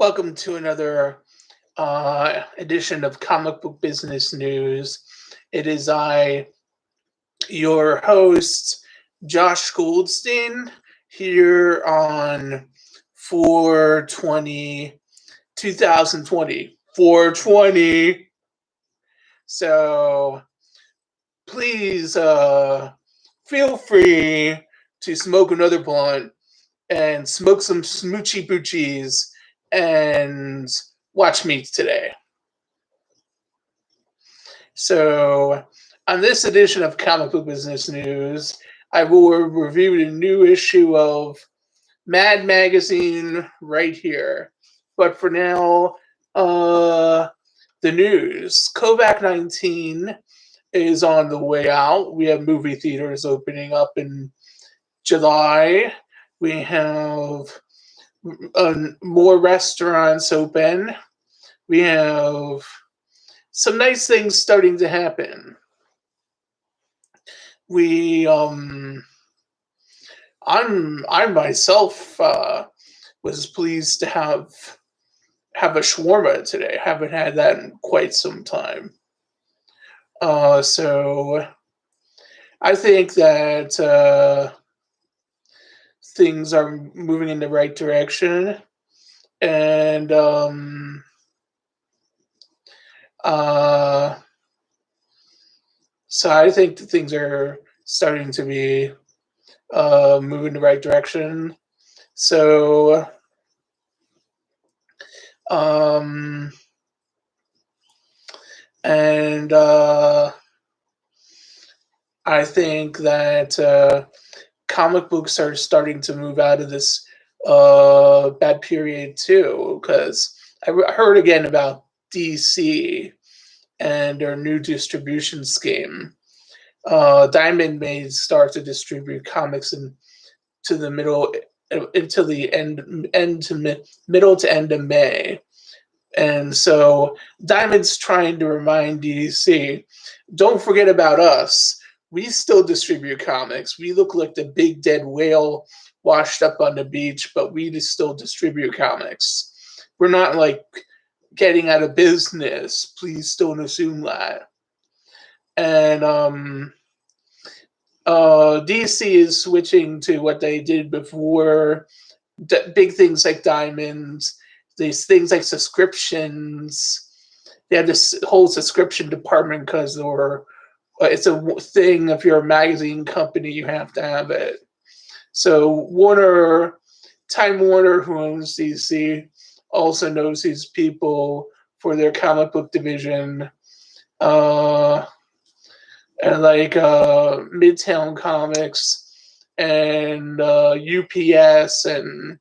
Welcome to another edition of Comic Book Business News. It is your host, Josh Goldstein, here on 4/20, 2020. 4/20. So please feel free to smoke another blunt and smoke some smoochy boochies and watch me today. So, on this edition of Comic Book Business News, I will review the new issue of Mad Magazine right here. But for now, the news. COVID-19 is on the way out. We have movie theaters opening up in July. We have more restaurants open. We have some nice things starting to happen. I myself was pleased to have a shawarma today. Haven't had that in quite some time. So I think that things are moving in the right direction, and so I think that things are starting to be moving in the right direction. So and I think that comic books are starting to move out of this bad period too, because I heard again about DC and their new distribution scheme. Diamond may start to distribute comics to the middle until the middle to end of May. And so Diamond's trying to remind DC, don't forget about us. We still distribute comics. We look like the big dead whale washed up on the beach, but we still distribute comics. We're not like getting out of business. Please don't assume that. And DC is switching to what they did before. Big things like diamonds, these things like subscriptions. They have this whole subscription department because it's a thing. If you're a magazine company, you have to have it. So Time Warner, who owns DC, also knows these people for their comic book division, and like Midtown Comics and UPS and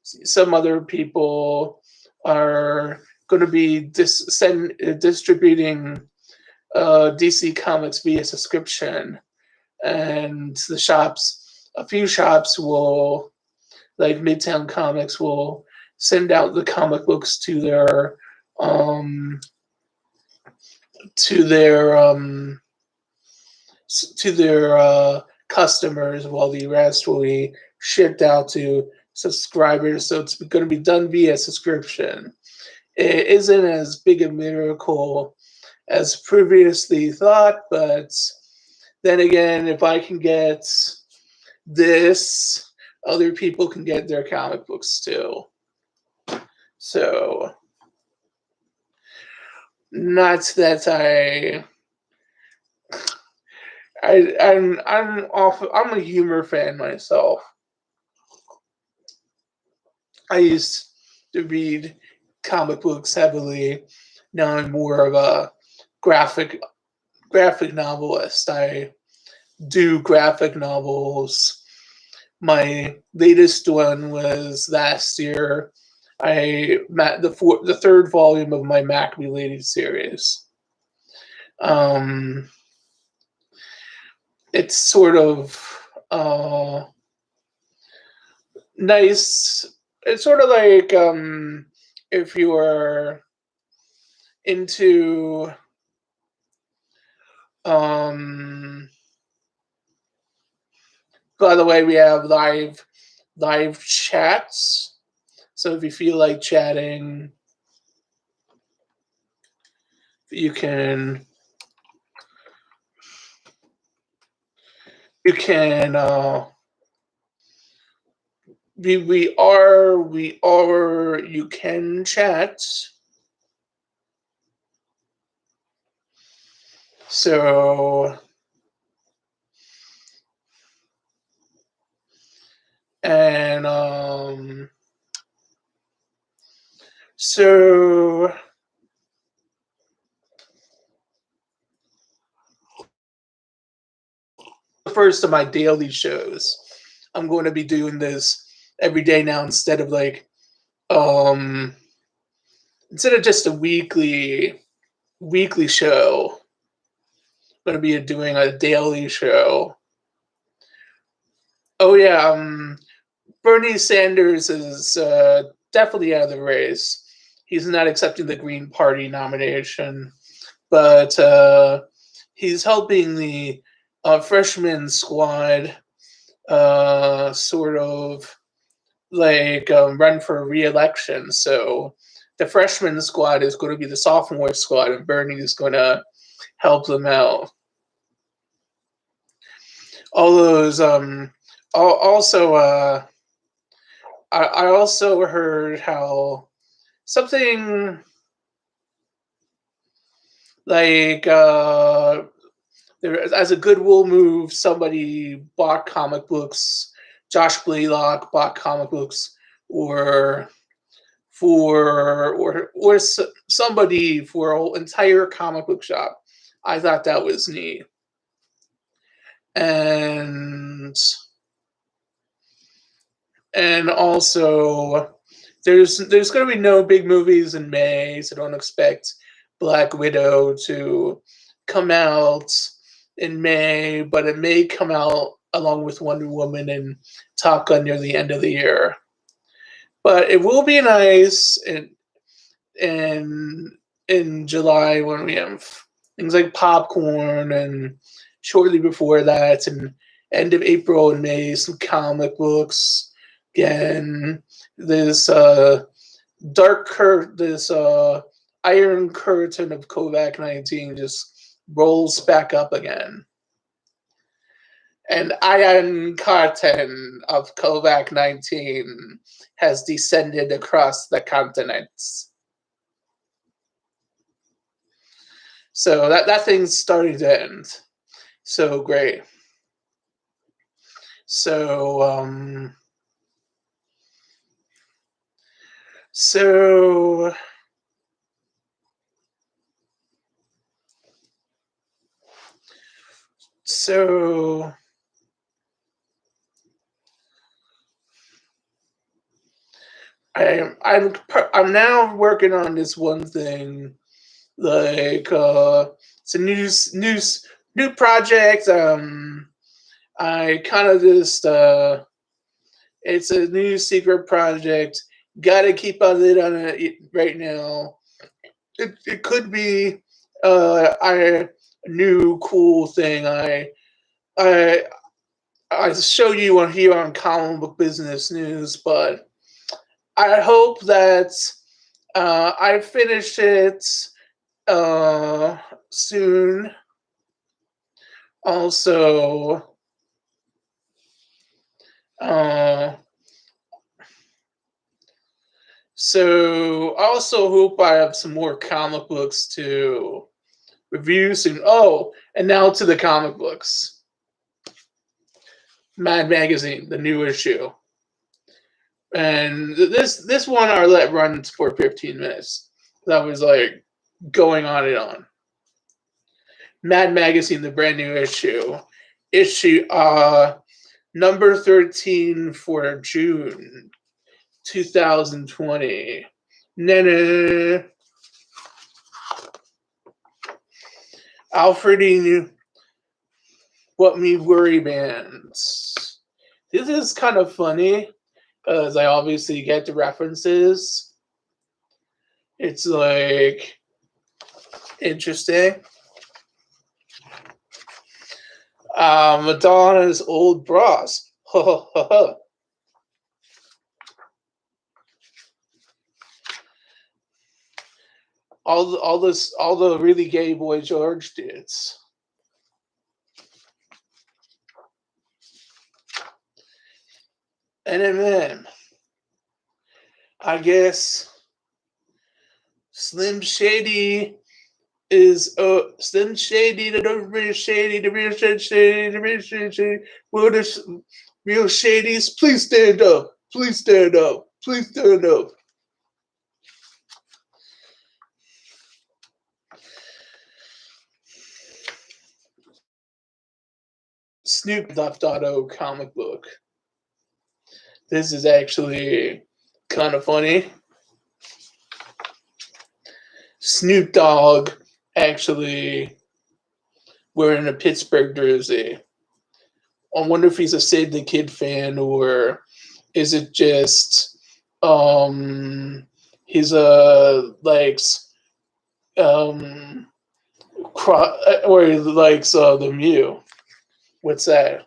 some other people are going to be distributing DC Comics via subscription, and a few shops will, like Midtown Comics, will send out the comic books to their customers, while the rest will be shipped out to subscribers. So it's going to be done via subscription. It isn't as big a miracle as previously thought, but then again, if I can get this, other people can get their comic books too. So, not that I'm a humor fan myself. I used to read comic books heavily. Now I'm more of a graphic novelist. I do graphic novels. My latest one was last year. The third volume of my Mac related series. It's sort of nice. It's sort of like if you are into by the way, we have live chats. So if you feel like chatting, you can you can we are you can chat. So and so the first of my daily shows. I'm going to be doing this every day now um instead of just a weekly show. I'm going to be doing a daily show. Oh yeah, Bernie Sanders is definitely out of the race. He's not accepting the Green Party nomination, but he's helping the freshman squad sort of like run for re-election. So the freshman squad is going to be the sophomore squad, and Bernie is going to help them out. All those also I also heard how something like there, as a goodwill move, somebody bought comic books. Josh Blaylock bought comic books, or somebody for an entire comic book shop. I thought that was neat, and also there's going to be no big movies in May, so don't expect Black Widow to come out in May, but it may come out along with Wonder Woman and Top Gun near the end of the year. But it will be nice in in July when we have things like popcorn, and shortly before that, and end of April and May, some comic books. Again, this this iron curtain of COVID-19 just rolls back up again. An iron curtain of COVID-19 has descended across the continents. So that thing's starting to end. So great. So so so I'm now working on this one thing, like it's a new project. I kind of just it's a new secret project. Got to keep a lid on it right now. It could be a new cool thing. I I show you on here on Comic Book Business News, but I hope that I finish it uh, soon. Also, uh, so I also hope I have some more comic books to review soon. Oh, and now to the comic books. Mad Magazine, the new issue. And this one I let run for 15 minutes. That was like going on and on. Mad Magazine, the brand new issue number 13 for June 2020. Nana Alfredine, what me worry bands. This is kind of funny because I obviously get the references. It's like interesting. Madonna's old bras. all the really gay Boy George dudes. And then I guess Slim Shady is Slim Shady, the real Shady, the real Shady, the real Shady. Will the real Shadies please stand up? Please stand up. Please stand up. Snoop Left Auto comic book. This is actually kind of funny. Snoop Dogg actually wearing a Pittsburgh jersey. I wonder if he's a Sid the Kid fan, or is it just he's a likes um or he likes the Mew. What's that?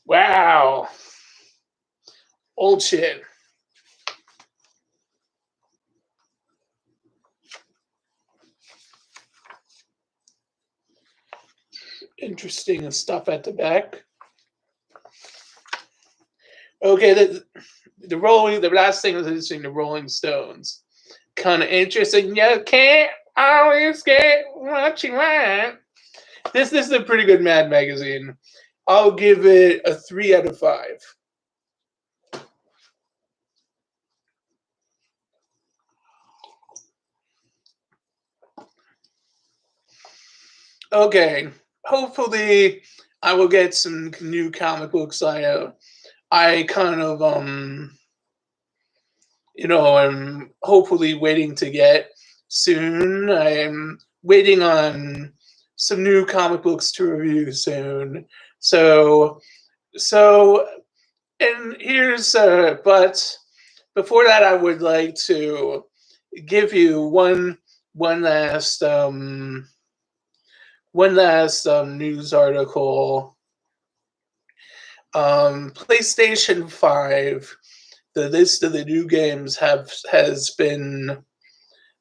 Wow. Old shit. Interesting stuff at the back. Okay, the last thing is interesting. The Rolling Stones, kind of interesting. You can't always get what you want. This is a pretty good Mad magazine. I'll give it a 3 out of 5. Okay, hopefully I will get some new comic books. I kind of I'm hopefully waiting to get soon. I'm waiting on some new comic books to review soon. So so and here's but before that I would like to give you one last news article. PlayStation 5, the list of the new games has been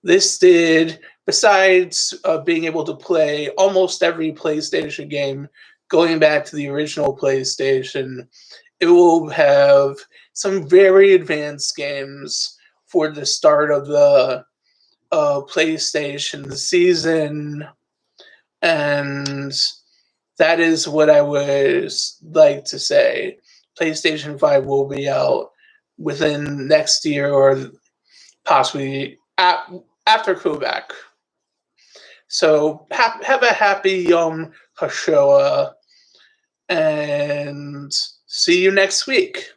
listed. Besides being able to play almost every PlayStation game going back to the original PlayStation, it will have some very advanced games for the start of the PlayStation season. And that is what I would like to say. PlayStation 5 will be out within next year, or possibly after Quebec. So have a happy Yom HaShoah, and see you next week.